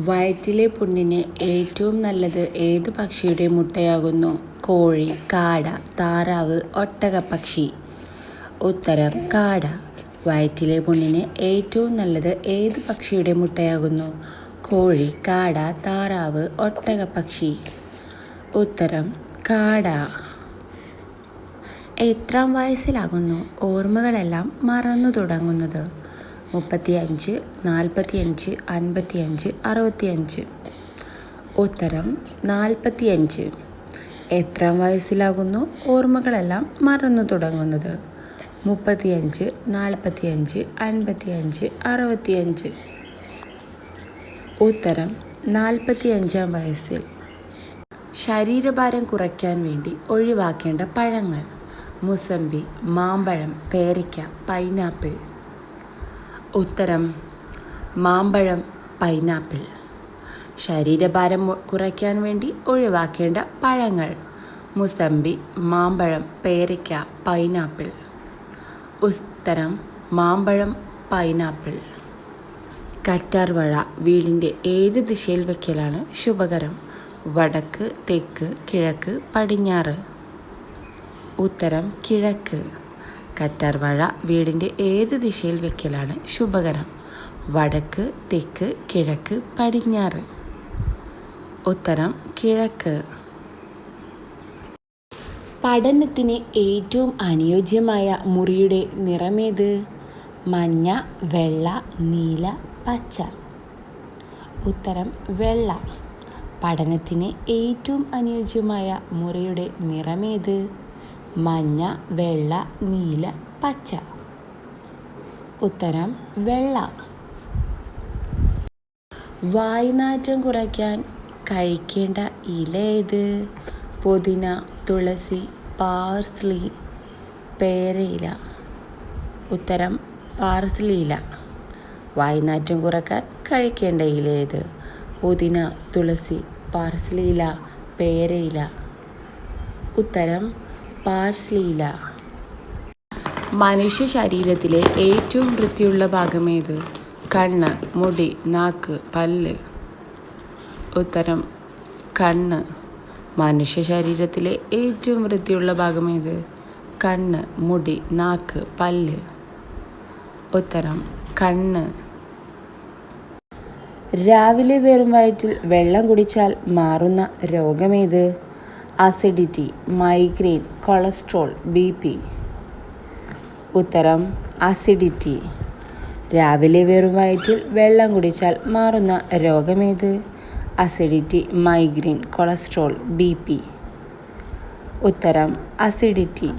വയറ്റിലെ പുണ്ണിന് ഏറ്റവും നല്ലത് ഏത് പക്ഷിയുടെ മുട്ടയാകുന്നു? കോഴി, കാട, താറാവ്, ഒട്ടകപ്പക്ഷി. ഉത്തരം കാട. വയറ്റിലെ പുണ്ണിന് ഏറ്റവും നല്ലത് ഏത് പക്ഷിയുടെ മുട്ടയാകുന്നു? കോഴി, കാട, താറാവ്, ഒട്ടകപ്പക്ഷി. ഉത്തരം കാട. എത്രാം വയസ്സിലാകുന്നു ഓർമ്മകളെല്ലാം മറന്നു തുടങ്ങുന്നത്? 35, 45, 55, 65. ഉത്തരം 45. എത്രാം വയസ്സിലാകുന്നു ഓർമ്മകളെല്ലാം മറന്നു തുടങ്ങുന്നത്? 35, 45, 55, 65. ഉത്തരം 45-ാം വയസ്സിൽ. ശരീരഭാരം കുറയ്ക്കാൻ വേണ്ടി ഒഴിവാക്കേണ്ട പഴങ്ങൾ: മുസമ്പി, മാമ്പഴം, പേരയ്ക്ക, പൈനാപ്പിൾ. ഉത്തരം മാമ്പഴം, പൈനാപ്പിൾ. ശരീരഭാരം കുറയ്ക്കാൻ വേണ്ടി ഒഴിവാക്കേണ്ട പഴങ്ങൾ: മുസമ്പി, മാമ്പഴം, പേരയ്ക്ക, പൈനാപ്പിൾ. ഉത്തരം മാമ്പഴം, പൈനാപ്പിൾ. കറ്റാർവാഴ വീടിൻ്റെ ഏത് ദിശയിൽ വയ്ക്കലാണ് ശുഭകരം? വടക്ക്, തെക്ക്, കിഴക്ക്, പടിഞ്ഞാറ്. ഉത്തരം കിഴക്ക്. കറ്റാർവാഴ വീടിൻ്റെ ഏത് ദിശയിൽ വയ്ക്കലാണ് ശുഭകരം? വടക്ക്, തെക്ക്, കിഴക്ക്, പടിഞ്ഞാറ്. ഉത്തരം കിഴക്ക്. പഠനത്തിന് ഏറ്റവും അനുയോജ്യമായ മുറിയുടെ നിറമേത്? മഞ്ഞ, വെള്ള, നീല, പച്ച. ഉത്തരം വെള്ള. പഠനത്തിന് ഏറ്റവും അനുയോജ്യമായ മുറിയുടെ നിറമേത്? മഞ്ഞ, വെള്ള, നീല, പച്ച. ഉത്തരം വെള്ള. വായ്നാറ്റം കുറയ്ക്കാൻ കഴിക്കേണ്ട ഇല ഏത്? പുതിന, തുളസി, പാഴ്സ്ലി, പേരയില. ഉത്തരം പാഴ്സ്ലി ഇല. വായ്നാറ്റം കുറയ്ക്കാൻ കഴിക്കേണ്ട ഇല ഏത്? പുതിന, തുളസി, പാഴ്സ്ലി ഇല, പേരയില. ഉത്തരം പാഴ്സ്ലി ഇല. മനുഷ്യ ശരീരത്തിലെ ഏറ്റവും വൃത്തിയുള്ള ഭാഗമേത്? കണ്ണ്, മുടി, നാക്ക്, പല്ല്. ഉത്തരം കണ്ണ്. മനുഷ്യ ശരീരത്തിലെ ഏറ്റവും വൃത്തിയുള്ള ഭാഗമേത്? കണ്ണ്, മുടി, നാക്ക്, പല്ല്. ഉത്തരം കണ്ണ്. രാവിലെ വെറും വയറ്റിൽ വെള്ളം കുടിച്ചാൽ മാറുന്ന രോഗമേത്? Acidity, migraine, cholesterol, BP. ഉത്തരം അസിഡിറ്റി. രാവിലെ വെറും വയറ്റിൽ വെള്ളം കുടിച്ചാൽ മാറുന്ന രോഗമേത്? Acidity, migraine, cholesterol, BP. ഉത്തരം അസിഡിറ്റി.